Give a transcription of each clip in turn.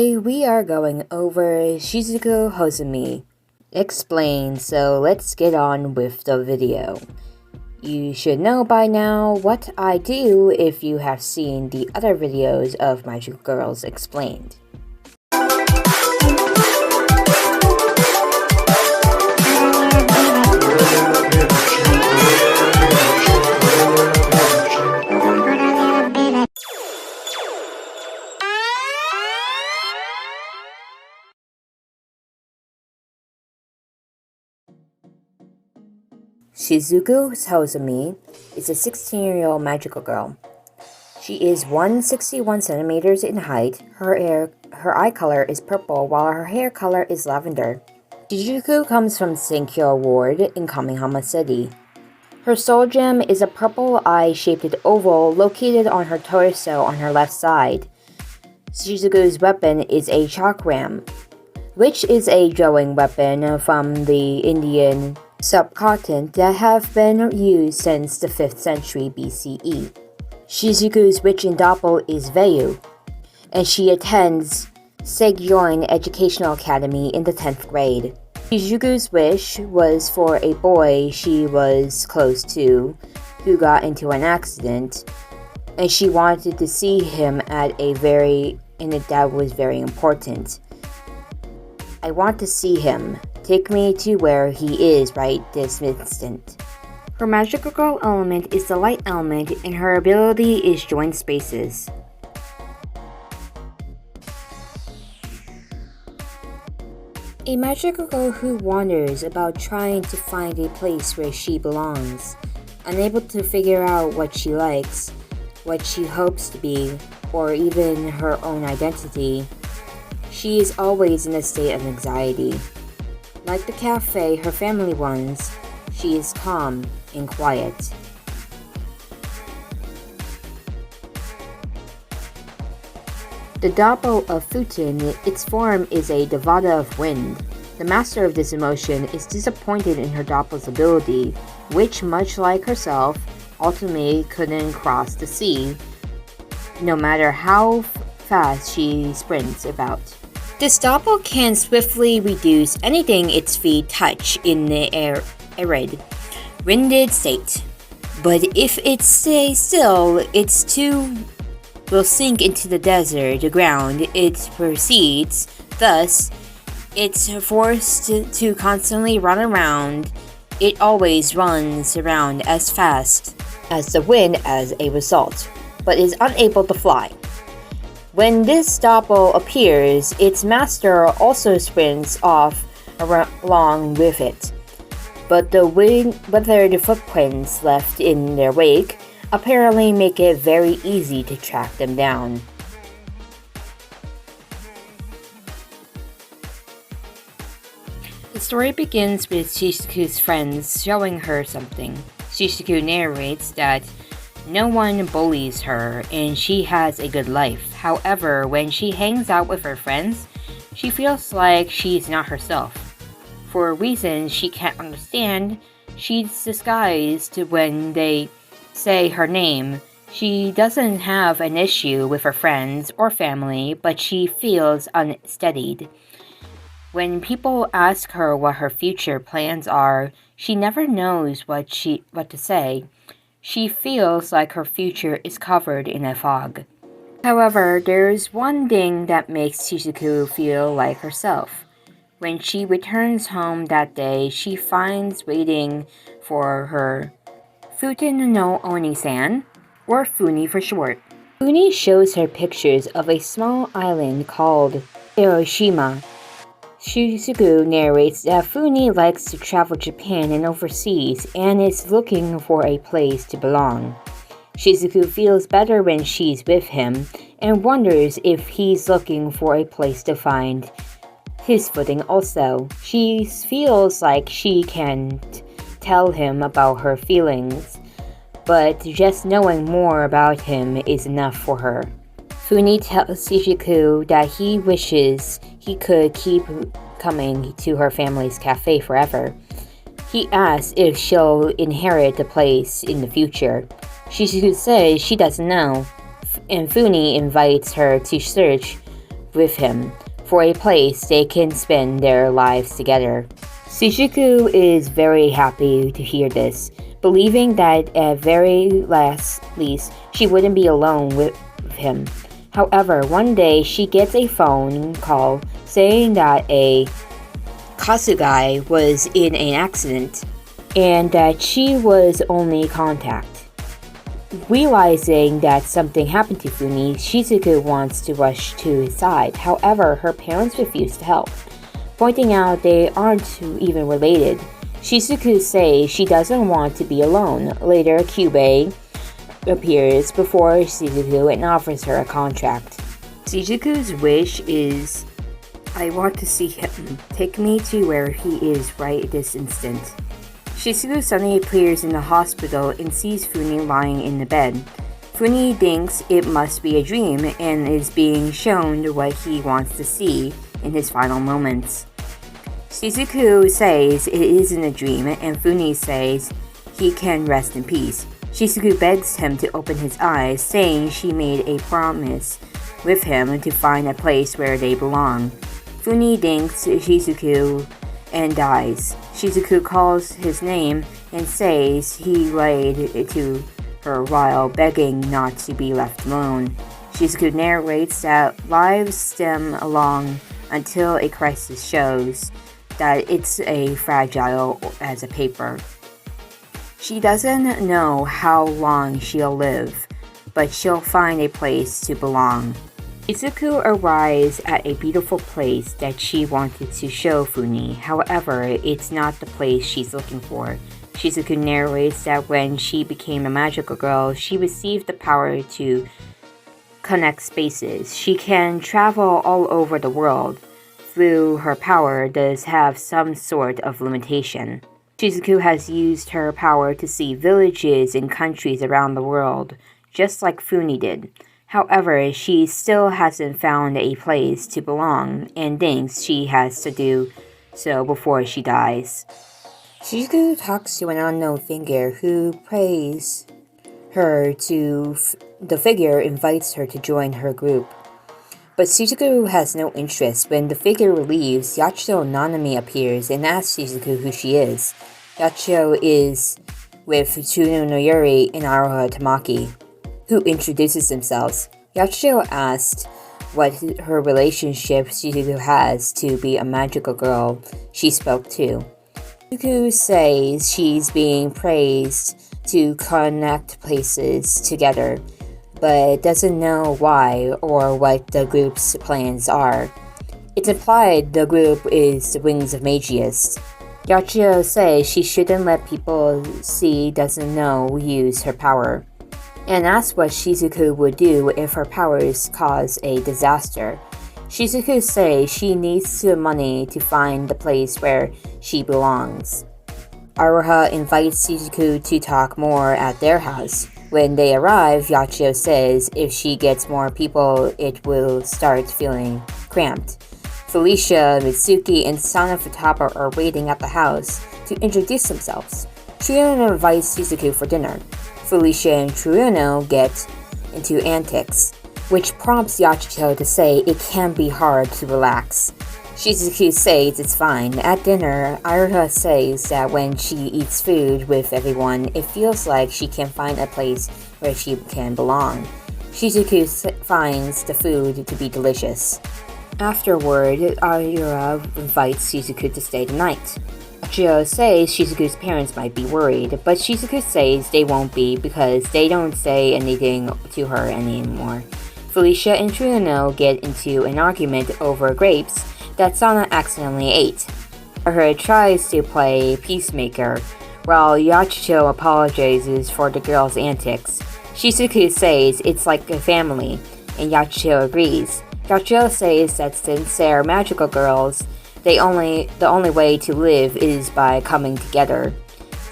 Today we are going over Shizuku Hozumi Explained, so let's get on with the video. You should know by now what I do if you have seen the other videos of Magical Girls Explained. Shizuku Hozumi is a 16-year-old magical girl. She is 161 centimeters in height. Her eye color is purple, while her hair color is lavender. Shizuku comes from Senkyo Ward in Kamihama City. Her soul gem is a purple eye-shaped oval located on her torso on her left side. Shizuku's weapon is a chakram, which is a drawing weapon from the Indian subcontinent that have been used since the 5th century BCE. Shizuku's witching doppel is Vayu, and she attends Segyoin Educational Academy in the 10th grade. Shizuku's wish was for a boy she was close to who got into an accident, and she wanted to see him and that was very important. I want to see him. Take me to where he is right this instant. Her magical girl element is the light element, and her ability is join spaces. A magical girl who wanders about trying to find a place where she belongs, unable to figure out what she likes, what she hopes to be, or even her own identity. She is always in a state of anxiety. Like the cafe her family runs, she is calm and quiet. The doppel of Futin, its form is a Devata of wind. The master of this emotion is disappointed in her doppel's ability, which, much like herself, ultimately couldn't cross the sea, no matter how fast she sprints about. This doppel can swiftly reduce anything its feet touch in the arid, winded state. But if it stays still, its too will sink into the desert, the ground it proceeds. Thus, it's forced to constantly run around. It always runs around as fast as the wind as a result, but is unable to fly. When this doppel appears, its master also sprints off along with it, but the weathered footprints left in their wake apparently make it very easy to track them down. The story begins with Shizuku's friends showing her something. Shizuku narrates that no one bullies her and she has a good life. However, when she hangs out with her friends, she feels like she's not herself. For reasons she can't understand, she's disguised when they say her name. She doesn't have an issue with her friends or family, but she feels unsteadied. When people ask her what her future plans are, she never knows what to say. She feels like her future is covered in a fog. However, there's one thing that makes Shizuku feel like herself. When she returns home that day, she finds waiting for her Futin no Oni-san, or Funi for short. Funi shows her pictures of a small island called Hiroshima. Shizuku narrates that Funi likes to travel Japan and overseas and is looking for a place to belong. Shizuku feels better when she's with him and wonders if he's looking for a place to find his footing also. She feels like she can't tell him about her feelings, but just knowing more about him is enough for her. Funi tells Shizuku that he wishes he could keep coming to her family's cafe forever. He asks if she'll inherit the place in the future. Shizuku says she doesn't know, and Funi invites her to search with him for a place they can spend their lives together. Shizuku is very happy to hear this, believing that at very least she wouldn't be alone with him. However, one day she gets a phone call saying that a Kasugai was in an accident and that she was only contact. Realizing that something happened to Funi, Shizuku wants to rush to his side. However, her parents refuse to help, pointing out they aren't even related. Shizuku says she doesn't want to be alone. Later, Kyubei appears before Shizuku and offers her a contract. Shizuku's wish is, "I want to see him. Take me to where he is right this instant." Shizuku suddenly appears in the hospital and sees Funi lying in the bed. Funi thinks it must be a dream and is being shown what he wants to see in his final moments. Shizuku says it isn't a dream and Funi says he can rest in peace. Shizuku begs him to open his eyes, saying she made a promise with him to find a place where they belong. Funi thanks Shizuku and dies. Shizuku calls his name and says he lied to her while begging not to be left alone. Shizuku narrates that lives stem along until a crisis shows that it's as fragile as a paper. She doesn't know how long she'll live, but she'll find a place to belong. Shizuku arrives at a beautiful place that she wanted to show Funi. However, it's not the place she's looking for. Shizuku narrates that when she became a magical girl, she received the power to connect spaces. She can travel all over the world. Through her power does have some sort of limitation. Shizuku has used her power to see villages and countries around the world, just like Funi did. However, she still hasn't found a place to belong and thinks she has to do so before she dies. Shizuku talks to an unknown figure who prays her to the figure invites her to join her group. But Shizuku has no interest. When the figure leaves, Yachiyo Nanami appears and asks Shizuku who she is. Yachiyo is with Tsunenoyori and Aroha Tamaki, who introduces themselves. Yachiyo asked what her relationship Shizuku has to be a magical girl she spoke to. Shizuku says she's being praised to connect places together, but doesn't know why or what the group's plans are. It's implied the group is the Wings of Magius. Yachiyo says she shouldn't let people she doesn't know use her power, and asks what Shizuku would do if her powers cause a disaster. Shizuku says she needs the money to find the place where she belongs. Aroha invites Shizuku to talk more at their house. When they arrive, Yachiyo says if she gets more people, it will start feeling cramped. Felicia, Mitsuki, and Sana Futaba are waiting at the house to introduce themselves. Triano invites Shizuku for dinner. Felicia and Triano get into antics, which prompts Yachiyo to say it can be hard to relax. Shizuku says it's fine. At dinner, Aroha says that when she eats food with everyone, it feels like she can find a place where she can belong. Shizuku finds the food to be delicious. Afterward, Aroha invites Shizuku to stay the night. Yachiyo says Shizuku's parents might be worried, but Shizuku says they won't be because they don't say anything to her anymore. Felicia and Triano get into an argument over grapes that Sana accidentally ate. Aroha tries to play peacemaker, while Yachiyo apologizes for the girls' antics. Shizuku says it's like a family, and Yachiyo agrees. Yachiyo says that since they're magical girls, the only way to live is by coming together,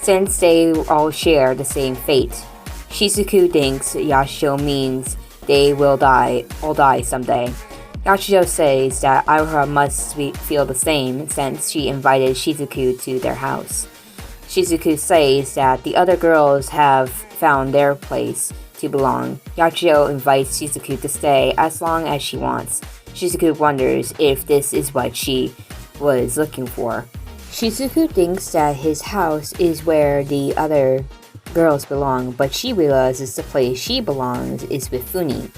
since they all share the same fate. Shizuku thinks Yachiyo means they will all die someday. Yachiyo says that Aroha must feel the same since she invited Shizuku to their house. Shizuku says that the other girls have found their place to belong. Yachiyo invites Shizuku to stay as long as she wants. Shizuku wonders if this is what she was looking for. Shizuku thinks that his house is where the other girls belong, but she realizes the place she belongs is with Funi.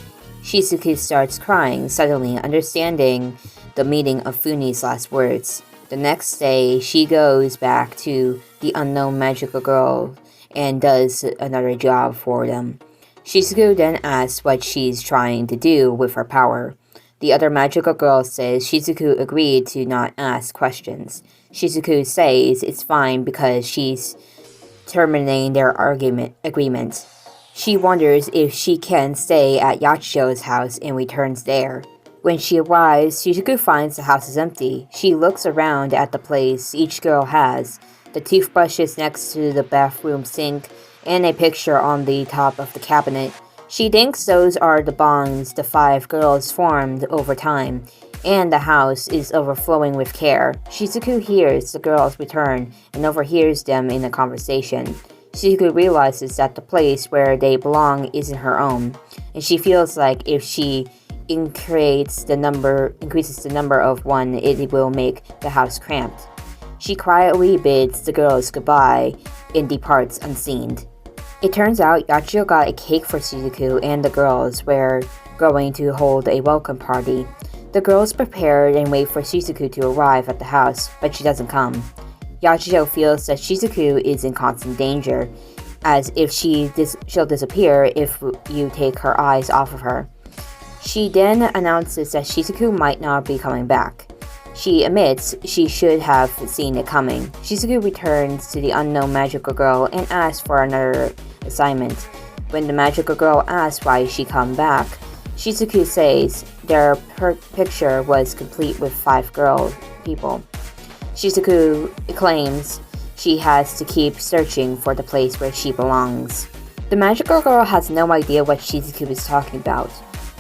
Shizuku starts crying, suddenly understanding the meaning of Funi's last words. The next day, she goes back to the unknown magical girl and does another job for them. Shizuku then asks what she's trying to do with her power. The other magical girl says Shizuku agreed to not ask questions. Shizuku says it's fine because she's terminating their agreement. She wonders if she can stay at Yachijo's house and returns there. When she arrives, Shizuku finds the house is empty. She looks around at the place each girl has, the toothbrushes next to the bathroom sink, and a picture on the top of the cabinet. She thinks those are the bonds the 5 girls formed over time, and the house is overflowing with care. Shizuku hears the girls return and overhears them in a conversation. Shizuku realizes that the place where they belong isn't her own, and she feels like if she increases the number of one, it will make the house cramped. She quietly bids the girls goodbye and departs unseen. It turns out Yachijo got a cake for Shizuku and the girls were going to hold a welcome party. The girls prepare and wait for Shizuku to arrive at the house, but she doesn't come. Yachijo feels that Shizuku is in constant danger, as if she'll disappear if you take her eyes off of her. She then announces that Shizuku might not be coming back. She admits she should have seen it coming. Shizuku returns to the unknown magical girl and asks for another assignment. When the magical girl asks why she come back, Shizuku says their picture was complete with 5 people. Shizuku claims she has to keep searching for the place where she belongs. The magical girl has no idea what Shizuku is talking about,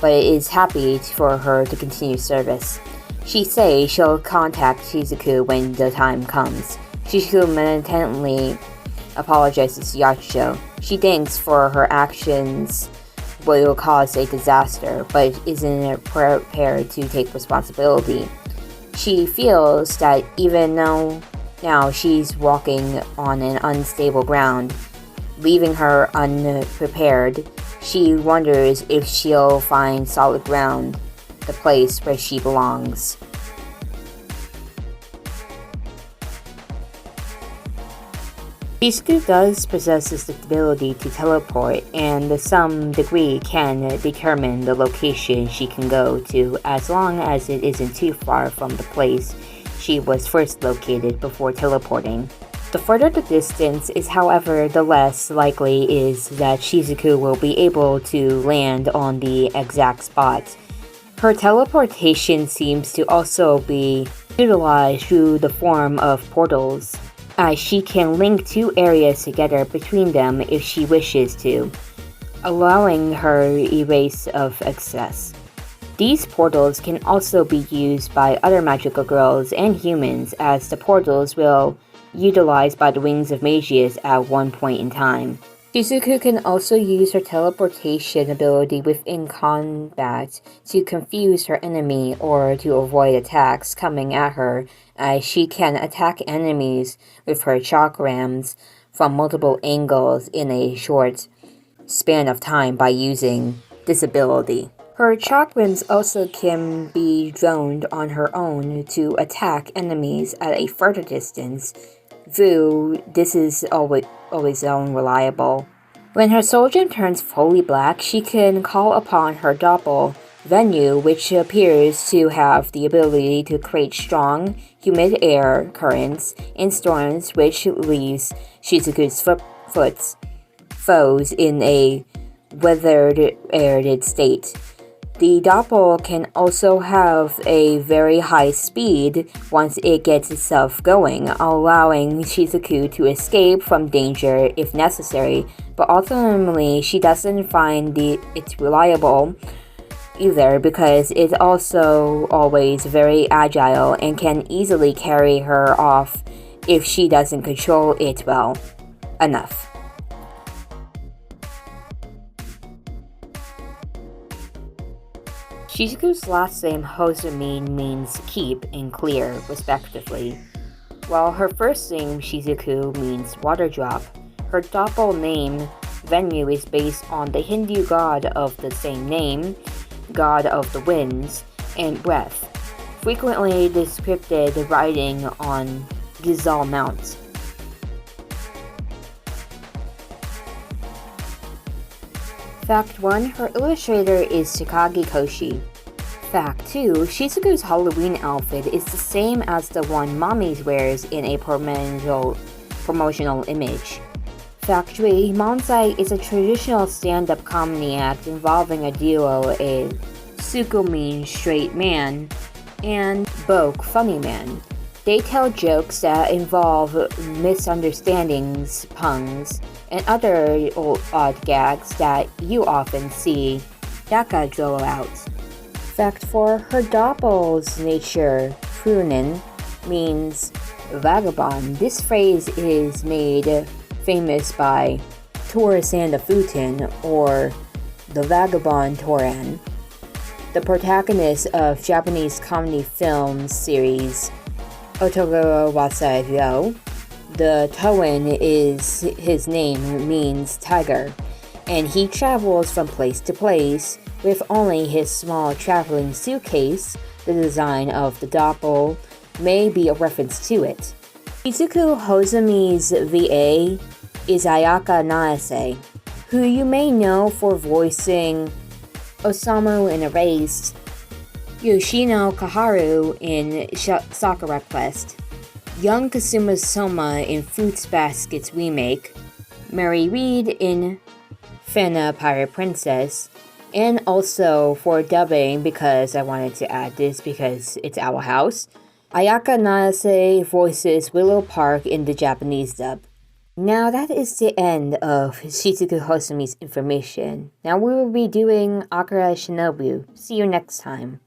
but is happy for her to continue service. She says she'll contact Shizuku when the time comes. Shizuku meditatively apologizes to Yachijo. She thinks for her actions will cause a disaster, but isn't prepared to take responsibility. She feels that even though now she's walking on an unstable ground, leaving her unprepared, she wonders if she'll find solid ground, the place where she belongs. Shizuku does possess the ability to teleport and to some degree can determine the location she can go to as long as it isn't too far from the place she was first located before teleporting. The further the distance is, however, the less likely is that Shizuku will be able to land on the exact spot. Her teleportation seems to also be utilized through the form of portals, as she can link 2 areas together between them if she wishes to, allowing her erase of excess. These portals can also be used by other magical girls and humans, as the portals will utilized by the Wings of Magius at one point in time. Shizuku can also use her teleportation ability within combat to confuse her enemy or to avoid attacks coming at her, as she can attack enemies with her chakrams from multiple angles in a short span of time by using this ability. Her chakrams also can be droned on her own to attack enemies at a further distance, though this is always unreliable. When her soul gem turns fully black, she can call upon her doppel, Vayu, which appears to have the ability to create strong, humid air currents in storms, which leaves Shizuku's foes in a weathered state. The doppel can also have a very high speed once it gets itself going, allowing Shizuku to escape from danger if necessary, but ultimately she doesn't find it's reliable either, because it's also always very agile and can easily carry her off if she doesn't control it well enough. Shizuku's last name Hozumi means keep and clear, respectively, while her first name Shizuku means water drop. Her doppel name Vayu is based on the Hindu god of the same name, god of the winds and breath, frequently depicted riding on Gizal Mount. Fact 1. Her illustrator is Takagi Koshi. Fact 2. Shizuku's Halloween outfit is the same as the one Mommy wears in a promotional image. Fact 3. Manzai is a traditional stand-up comedy act involving a duo of Suko means straight man and Boke funny man. They tell jokes that involve misunderstandings, puns, and other odd gags that you often see Daka draw out. Fact 4. Her doppel's nature, Frunin, means vagabond. This phrase is made famous by Tor Sandafutin, or the Vagabond Toran, the protagonist of Japanese comedy film series Otogoro Wasayo. The Toan is his name means tiger, and he travels from place to place with only his small traveling suitcase. The design of the doppel may be a reference to it. Shizuku Hozumi's VA is Ayaka Naase, who you may know for voicing Osamu in Erased, Yoshino Kaharu in Sakura Quest, young Kasuma Soma in Fruits Basket's remake, Mary Reed in Fena Pirate Princess, and also for dubbing, because I wanted to add this because it's Owl House, Ayaka Naase voices Willow Park in the Japanese dub. Now that is the end of Shizuku Hozumi's information. Now we will be doing Akira Shinobu. See you next time.